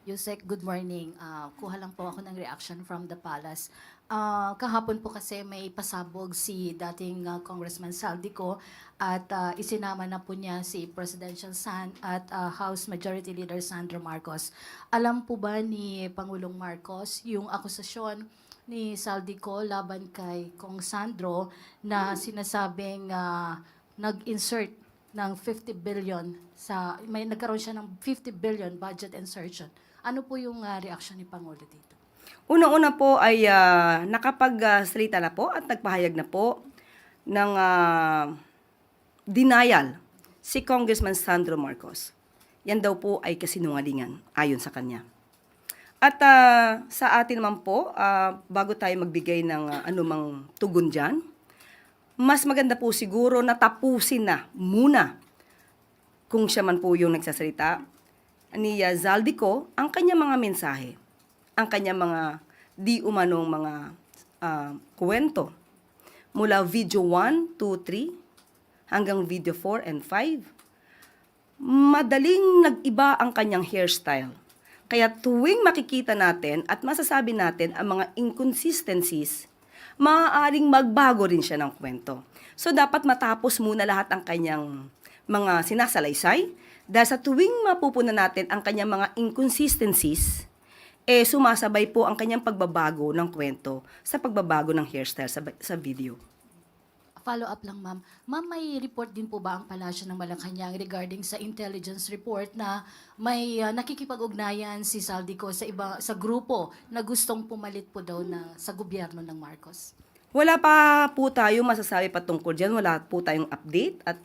Yusek, good morning. Kuha lang po ako ng reaction from the palace. Kahapon po kasi may pasabog si dating Congressman Saldico at isinama na po niya si Presidential San at House Majority Leader Sandro Marcos. Alam po ba ni Pangulong Marcos yung akusasyon ni Saldico laban kay Kong Sandro na sinasabing nag-insert ng 50 billion may nagkaroon siya ng 50 billion budget insertion. Ano po yung reaction ni Pangulo dito? Unang-una po ay nakapagsalita na po at nagpahayag na po ng denial si Congressman Sandro Marcos. Yan daw po ay kasinungalingan ayon sa kanya. At sa atin naman po, bago tayo magbigay ng anumang tugon dyan, mas maganda po siguro na tapusin na muna kung siya man po yung nagsasalita ni Zaldico ang kanyang mga mensahe, ang kanyang mga di umanong mga kwento mula video 1, 2, 3 hanggang video 4 and 5. Madaling nag-iba ang kanyang hairstyle. Kaya tuwing makikita natin at masasabi natin ang mga inconsistencies, maaaring magbago rin siya ng kwento. So dapat matapos muna lahat ang kanyang mga sinasalaysay dahil sa tuwing mapupunan natin ang kanyang mga inconsistencies, sumasabay po ang kanyang pagbabago ng kwento sa pagbabago ng hairstyle sa video. Follow up lang, ma'am. Ma'am, may report din po ba ang Palasyo ng Malacanang regarding sa intelligence report na may nakikipag-ugnayan si Saldico sa grupo na gustong pumalit po daw na sa gobyerno ng Marcos? Wala pa po tayo masasabi patungkol dyan. Wala po tayong update. At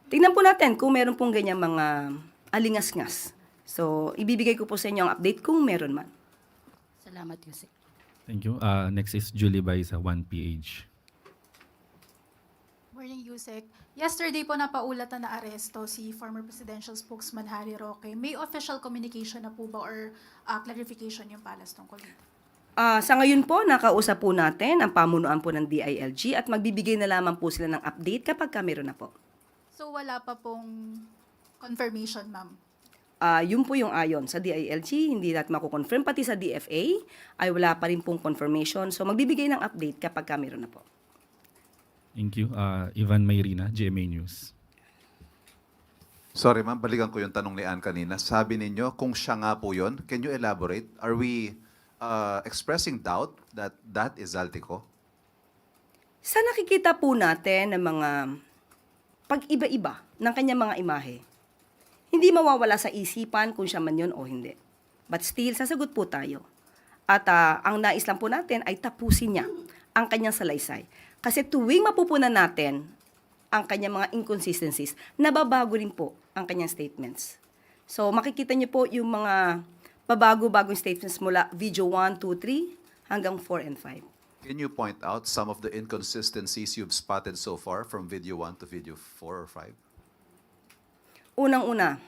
tingnan po natin kung meron pong ganyang mga alingas-ngas. So, ibibigay ko po sa inyo ang update kung meron man. Salamat, Yusek. Thank you. Next is Julie Bay sa 1PH. Morning, Yusek. Yesterday po napaulatan na aresto si former presidential spokesman Harry Roque. May official communication na po ba or clarification yung palace tungkol dito? Sa ngayon po, nakausap po natin ang pamunuan po ng DILG at magbibigay na lamang po sila ng update kapag meron na po. So wala pa pong confirmation, ma'am? Yun po yung ayon sa DILG, hindi natin mako-confirm. Pati sa DFA ay wala pa rin pong confirmation. So magbibigay ng update kapag meron na po. Thank you. Ivan Mayrina, GMA News. Sorry ma'am, balikan ko yung tanong ni Ann kanina. Sabi ninyo, kung siya nga po yun, can you elaborate? Are we expressing doubt that that is Zaldico? Sa nakikita po natin ng mga pag-iba-iba ng kanyang mga imahe, hindi mawawala sa isipan kung siya man yun o hindi. But still, sasagot po tayo. At ang nais lang po natin ay tapusin niya ang kanyang salaysay. Kasi tuwing mapupunan natin ang kanyang mga inconsistencies, nababago rin po ang kanyang statements. So makikita niyo po yung mga pabago-bagong statements mula video 1, 2, 3 hanggang 4 and 5. Can you point out some of the inconsistencies you've spotted so far from video 1 to video 4 or 5? Unang-una,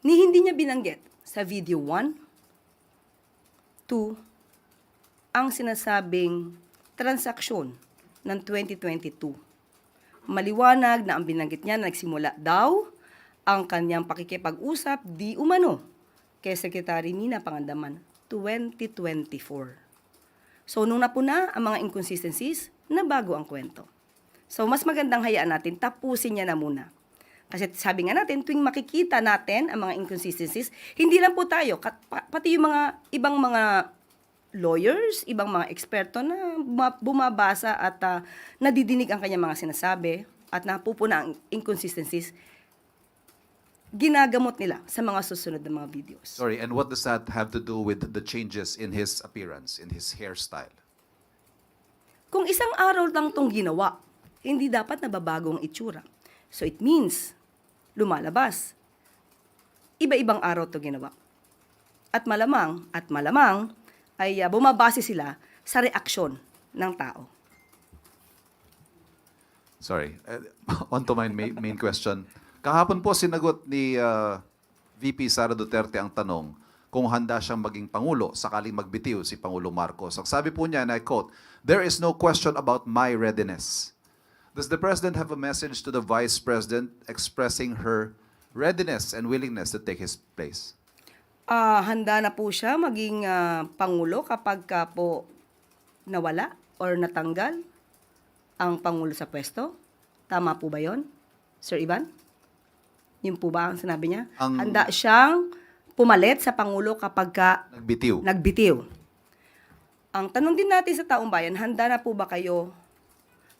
hindi niya binanggit sa video 1, 2, ang sinasabing transaksyon ng 2022. Maliwanag na ang binanggit niya na nagsimula daw ang kanyang pakikipag-usap di umano kay Secretary Mina Pangandaman 2024. So nung napuna ang mga inconsistencies, nabago ang kwento. So mas magandang hayaan natin, tapusin niya na muna. Kasi sabi nga natin, tuwing makikita natin ang mga inconsistencies, hindi lang po tayo, pati yung mga ibang mga lawyers, ibang mga eksperto na bumabasa at nadidinig ang kanyang mga sinasabi at napupuna ang inconsistencies, ginagamot nila sa mga susunod na mga videos. Sorry, and what does that have to do with the changes in his appearance, in his hairstyle? Kung isang araw lang itong ginawa, hindi dapat nababago ang itsura. So it means, lumalabas. Iba-ibang araw ito ginawa. At malamang, ay bumabase sila sa reaksyon ng tao. Sorry, on to my main question. Kahapon po sinagot ni VP Sara Duterte ang tanong kung handa siyang maging Pangulo sakaling magbitiw si Pangulo Marcos. Ang sabi po niya, and I quote, "There is no question about my readiness." Does the President have a message to the Vice President expressing her readiness and willingness to take his place? Handa na po siya maging Pangulo kapag ka po nawala or natanggal ang Pangulo sa pwesto. Tama po ba yon, Sir Ivan? Yun po ba ang sinabi niya? Handa siyang pumalit sa Pangulo kapag ka Nagbitiw. nagbitiw. Ang tanong din natin sa taong bayan, handa na po ba kayo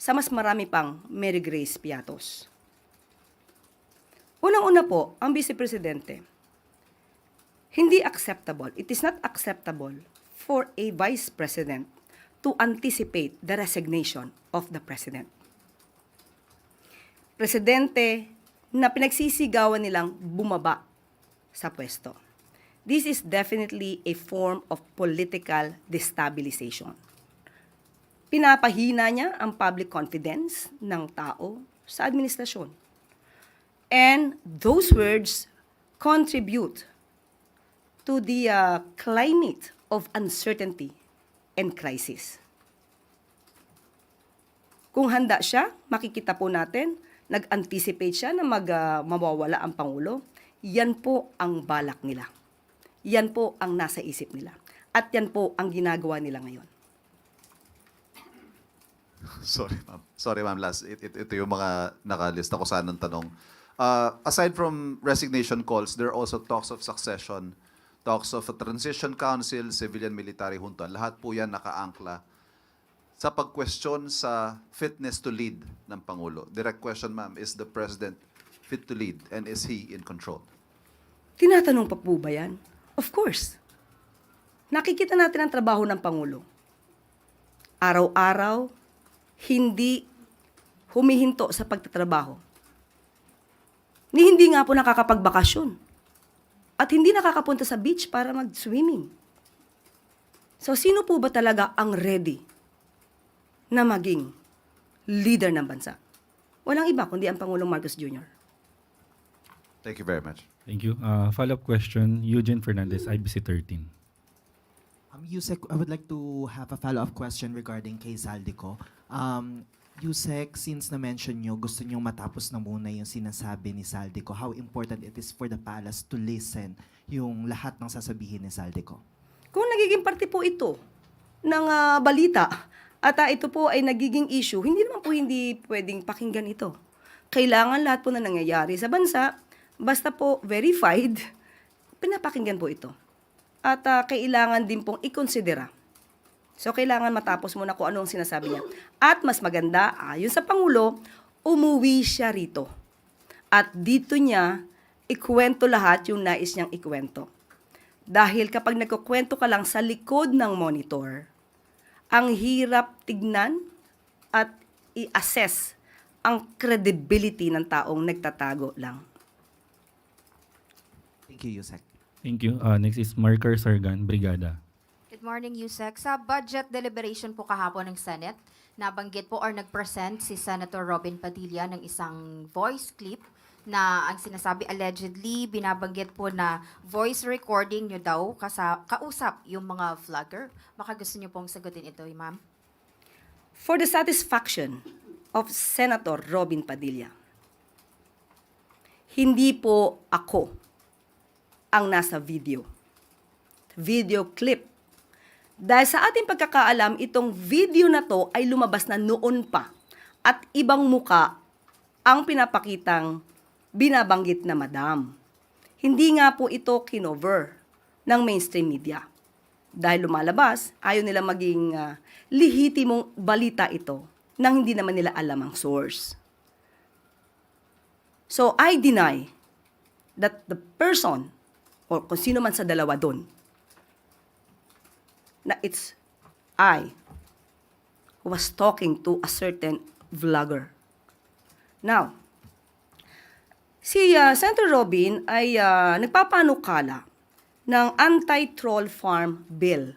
sa mas marami pang Mary Grace Piatos? Unang-una po, ang Vice Presidente, hindi acceptable, it is not acceptable for a Vice President to anticipate the resignation of the President. Presidente na pinagsisigawan nilang bumaba sa pwesto. This is definitely a form of political destabilization. Pinapahina niya ang public confidence ng tao sa administrasyon. And those words contribute to the climate of uncertainty and crisis. Kung handa siya, makikita po natin, nag-anticipate siya na mawawala ang Pangulo. Yan po ang balak nila. Yan po ang nasa isip nila. At yan po ang ginagawa nila ngayon. Sorry, ma'am. Last, ito yung mga nakalista ko sana ng tanong. Aside from resignation calls, there are also talks of succession, talks of a transition council, civilian military junta. Lahat po yan nakaangkla sa pag-question sa fitness to lead ng Pangulo. Direct question, ma'am, is the President fit to lead and is he in control? Tinatanong pa po ba yan? Of course. Nakikita natin ang trabaho ng Pangulo. Araw-araw, hindi humihinto sa pagtatrabaho. Hindi nga po nakakapagbakasyon. At hindi nakakapunta sa beach para mag-swimming. So, sino po ba talaga ang ready na maging leader ng bansa? Walang iba kundi ang Pangulong Marcos Jr. Thank you very much. Thank you. Follow-up question, Eugene Fernandez, IBC 13. Yusek, I would like to have a follow-up question regarding kay Saldico. Yusek, since na-mention nyo, gusto nyo matapos na muna yung sinasabi ni Saldico, how important it is for the palace to listen yung lahat ng sasabihin ni Saldico? Kung nagiging parte po ito ng balita at ito po ay nagiging issue, hindi naman po hindi pwedeng pakinggan ito. Kailangan lahat po na nangyayari sa bansa, basta po verified, pinapakinggan po ito. At kailangan din pong ikonsidera. So, kailangan matapos muna kung ano ang sinasabi niya. At mas maganda, ayon sa Pangulo, umuwi siya rito. At dito niya, ikwento lahat yung nais niyang ikwento. Dahil kapag nagkukwento ka lang sa likod ng monitor, ang hirap tignan at i-assess ang credibility ng taong nagtatago lang. Thank you, Yusek. Thank you. Next is Marker Sargan, Brigada. Good morning, Yusek. Sa budget deliberation po kahapon ng Senate, nabanggit po or nag-present si Senator Robin Padilla ng isang voice clip na ang sinasabi allegedly, binabanggit po na voice recording nyo daw kausap yung mga vlogger. Baka gusto nyo pong sagutin ito, ma'am. For the satisfaction of Senator Robin Padilla, hindi po ako ang nasa video clip. Dahil sa ating pagkakaalam, itong video na to ay lumabas na noon pa at ibang muka ang pinapakitang binabanggit na madam. Hindi nga po ito kinover ng mainstream media. Dahil lumalabas, ayaw nila maging lihitimong balita ito nang hindi naman nila alam ang source. So, I deny that the person o kung sino man sa dalawa doon, na it's I who was talking to a certain vlogger. Now, si Senator Robin ay nagpapanukala ng anti-troll farm bill.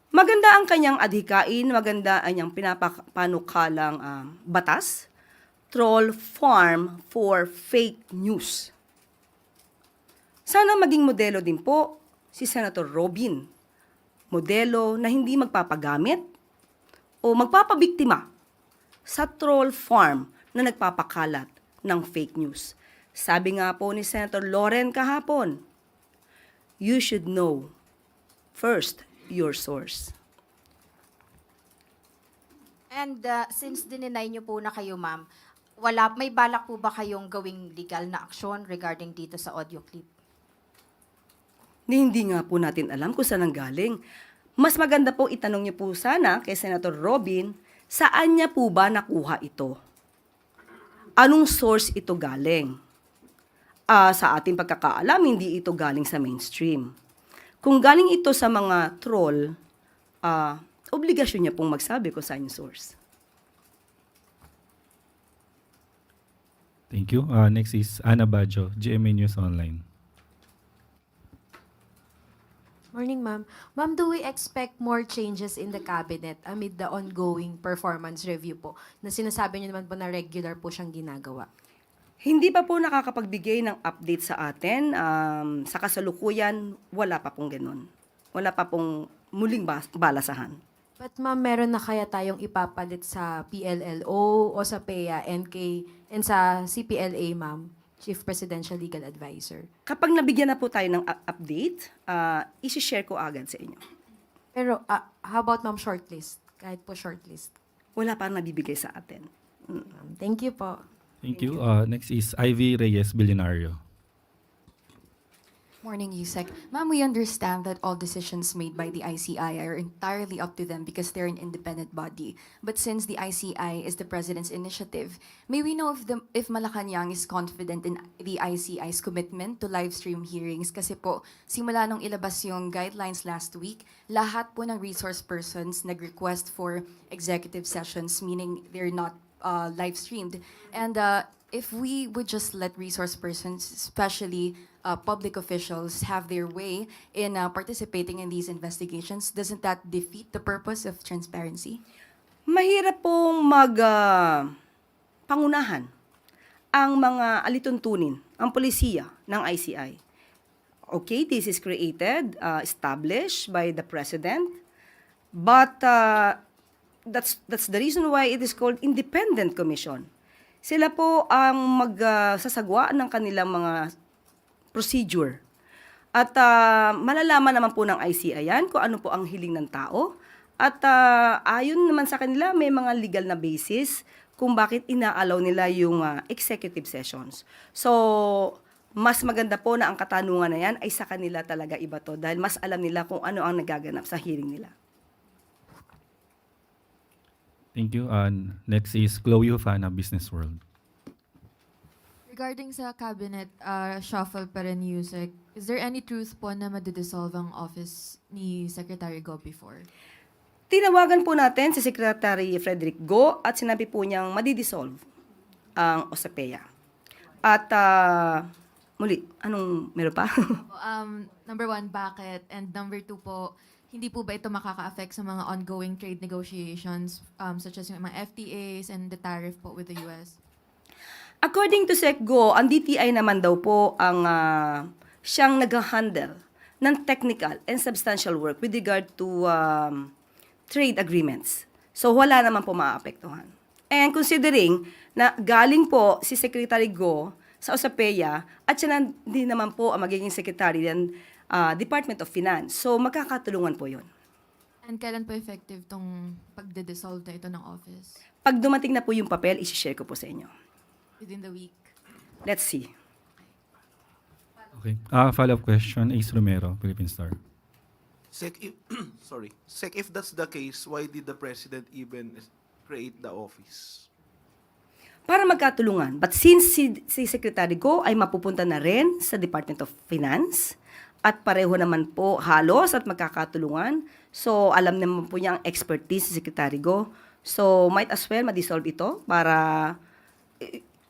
Maganda ang kanyang adhikain, maganda ang kanyang pinapanukalang batas, troll farm for fake news. Sana maging modelo din po si Senator Robin. Modelo na hindi magpapagamit o magpapabiktima sa troll farm na nagpapakalat ng fake news. Sabi nga po ni Senator Loren kahapon, you should know first your source. And since dininay niyo po na kayo, ma'am, may balak po ba kayong gawing legal na aksyon regarding dito sa audio clip? Hindi nga po natin alam kung saan ang galing. Mas maganda po itanong niyo po sana kay Senator Robin, saan niya po ba nakuha ito? Anong source ito galing? Sa ating pagkakaalam, hindi ito galing sa mainstream. Kung galing ito sa mga troll, obligasyon niya pong magsabi kung saan yung source. Thank you. Next is Ana Bajo, GMA News Online. Morning, ma'am. Ma'am, do we expect more changes in the cabinet amid the ongoing performance review po na sinasabi niyo naman po na regular po siyang ginagawa? Hindi pa po nakakapagbigay ng update sa atin. Sa kasalukuyan, wala pa pong ganun. Wala pa pong muling balasahan. But ma'am, meron na kaya tayong ipapalit sa PLLO o sa PEA, NK, and sa CPLA, ma'am, Chief Presidential Legal Advisor? Kapag nabigyan na po tayo ng update, isi-share ko agad sa inyo. Pero how about ma'am shortlist? Kahit po shortlist. Wala pa nabibigay sa atin. Ma'am, thank you po. Thank you. Next is Ivy Reyes Billionario. Morning, Yusek. Ma'am, we understand that all decisions made by the ICI are entirely up to them because they're an independent body. But since the ICI is the President's initiative, may we know if Malacanang is confident in the ICI's commitment to live stream hearings? Kasi po, simula nung ilabas yung guidelines last week, lahat po ng resource persons nag-request for executive sessions, meaning they're not live streamed. And if we would just let resource persons, especially public officials, have their way in participating in these investigations, doesn't that defeat the purpose of transparency? Mahirap pong pangunahan ang mga alituntunin, ang polisiya ng ICI. Okay, this is created, established by the President, but that's the reason why it is called Independent Commission. Sila po ang magsasagwa ng kanilang mga procedure. At malalaman naman po ng ICI yan kung ano po ang hiling ng tao. At ayon naman sa kanila, may mga legal na basis kung bakit ina-allow nila yung executive sessions. So, mas maganda po na ang katanungan na yan ay sa kanila talaga iba to dahil mas alam nila kung ano ang nagaganap sa hearing nila. Thank you. Next is Chloe Hufana, Business World. Regarding sa cabinet shuffle pa rin, Yusek, is there any truth po na madidissolve ang office ni Secretary Go before? Tinawagan po natin si Secretary Frederick Go at sinabi po niyang madidissolve ang OSAPEA. At muli, anong meron pa? Number one, bakit? And number two po, hindi po ba ito makaka-affect sa mga ongoing trade negotiations such as yung mga FTAs and the tariff po with the US? According to SecGo, ang DTI naman daw po ang siyang nag-handle ng technical and substantial work with regard to trade agreements. So wala naman po maaapektuhan. And considering na galing po si Secretary Go sa OSAPEA at siya din naman po ang magiging secretary ng Department of Finance. So magkakatulungan po yun. And kailan po effective tong pagde-dissolve na ito ng office? Pag dumating na po yung papel, isi-share ko po sa inyo. Within the week? Let's see. Okay. Follow-up question, Ace Romero, Philippine Star. Sec, if that's the case, why did the President even create the office? Para magkatulungan. But since si Secretary Go ay mapupunta na rin sa Department of Finance at pareho naman po halos at magkakatulungan, so alam naman po niya ang expertise si Secretary Go. So might as well ma-dissolve ito para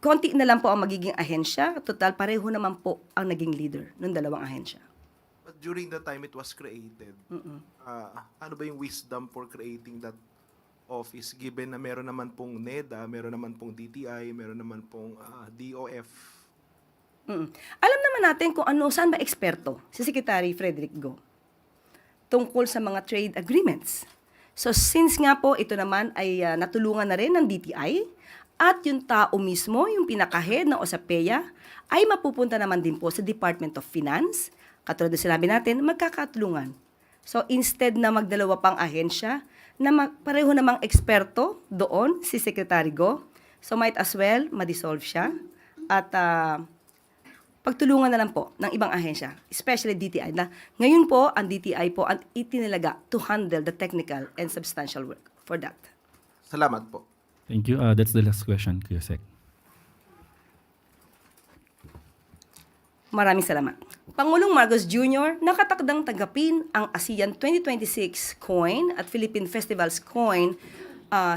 konti na lang po ang magiging ahensya. Total, pareho naman po ang naging leader ng dalawang ahensya. But during the time it was created, ano ba yung wisdom for creating that office given na meron naman pong NEDA, meron naman pong DTI, meron naman pong DOF? Alam naman natin kung ano, saan ba eksperto si Secretary Frederick Go tungkol sa mga trade agreements. So since nga po ito naman ay natulungan na rin ng DTI at yung tao mismo, yung pinaka-head ng OSAPEA, ay mapupunta naman din po sa Department of Finance. Katulad na sinabi natin, magkakatulungan. So instead na magdalawa pang ahensya, na pareho namang eksperto doon, si Secretary Go, so might as well ma-dissolve siya at pagtulungan na lang po ng ibang ahensya, especially DTI. Na ngayon po, ang DTI po ang itinilaga to handle the technical and substantial work for that. Salamat po. Thank you. That's the last question, Yusek. Maraming salamat. Pangulong Marcos Jr. nakatakdang tanggapin ang ASEAN 2026 Coin at Philippine Festivals Coin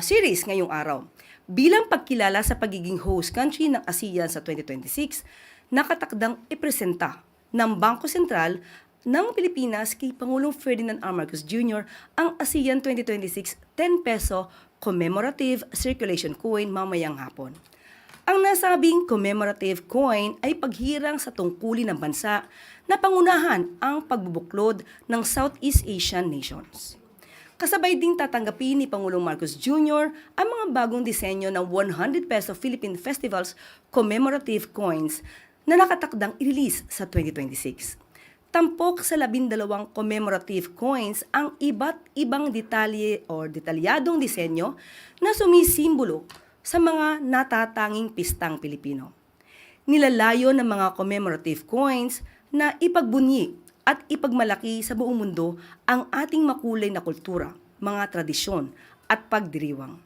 series ngayong araw. Bilang pagkilala sa pagiging host country ng ASEAN sa 2026, nakatakdang ipresenta ng Bangko Sentral ng Pilipinas kay Pangulong Ferdinand R. Marcos Jr. ang ASEAN 2026 10 peso commemorative circulation coin mamayang hapon. Ang nasabing commemorative coin ay paghirang sa tungkulin ng bansa na pangunahan ang pagbubuklod ng Southeast Asian nations. Kasabay ding tatanggapin ni Pangulong Marcos Jr. ang mga bagong disenyo ng 100 peso Philippine Festivals commemorative coins na nakatakdang i-release sa 2026. Tampok sa 12 commemorative coins ang iba't ibang detalye o detalyadong disenyo na sumisimbolo sa mga natatanging pistang Pilipino. Nilalayo ng mga commemorative coins na ipagbunyi at ipagmalaki sa buong mundo ang ating makulay na kultura, mga tradisyon at pagdiriwang.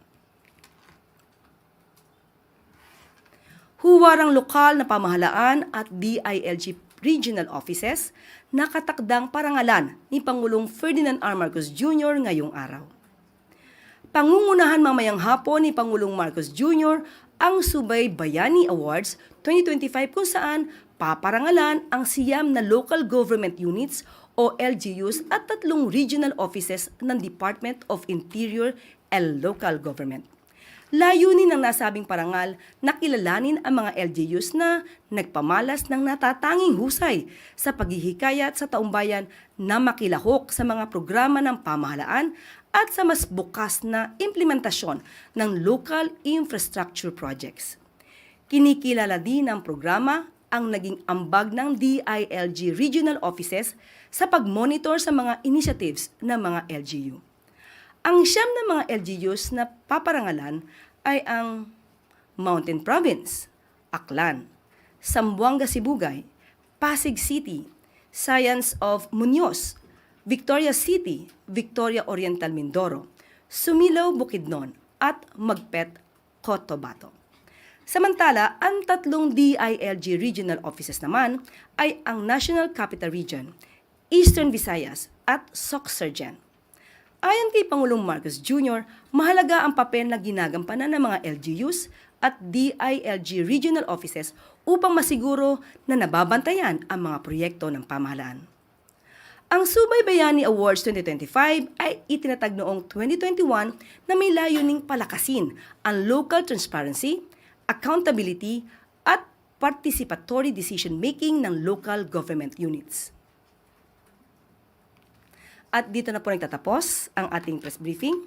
Huwarang lokal na pamahalaan at DILG regional offices nakatakdang parangalan ni Pangulong Ferdinand R. Marcos Jr. ngayong araw. Pangungunahan mamayang hapon ni Pangulong Marcos Jr. ang Subay Bayani Awards 2025 kung saan paparangalan ang siyam na local government units o LGUs at 3 regional offices ng Department of Interior and Local Government. Layunin ng nasabing parangal na kilalanin ang mga LGUs na nagpamalas ng natatanging husay sa paghihikayat sa taumbayan na makilahok sa mga programa ng pamahalaan at sa mas bukas na implementasyon ng local infrastructure projects. Kinikilala din ng programa ang naging ambag ng DILG regional offices sa pag-monitor sa mga initiatives ng mga LGU. Ang siyam na mga LGUs na paparangalan ay ang Mountain Province, Aklan, Zamboanga Sibugay, Pasig City, Science of Muñoz, Victoria City, Victoria Oriental Mindoro, Sumilaw Bukidnon at Magpet Cotabato. Samantala, ang 3 DILG regional offices naman ay ang National Capital Region, Eastern Visayas at Sorsogon. Ayon kay Pangulong Marcos Jr., mahalaga ang papel na ginagampanan ng mga LGUs at DILG regional offices upang masiguro na nababantayan ang mga proyekto ng pamahalaan. Ang Subay Bayani Awards 2025 ay itinatag noong 2021 na may layuning palakasin ang local transparency, accountability at participatory decision-making ng local government units. At dito na po nagtatapos ang ating press briefing.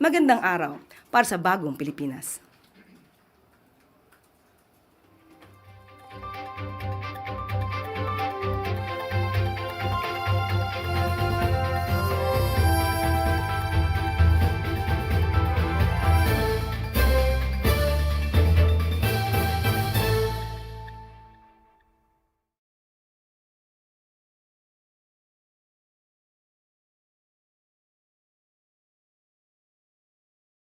Magandang araw para sa bagong Pilipinas.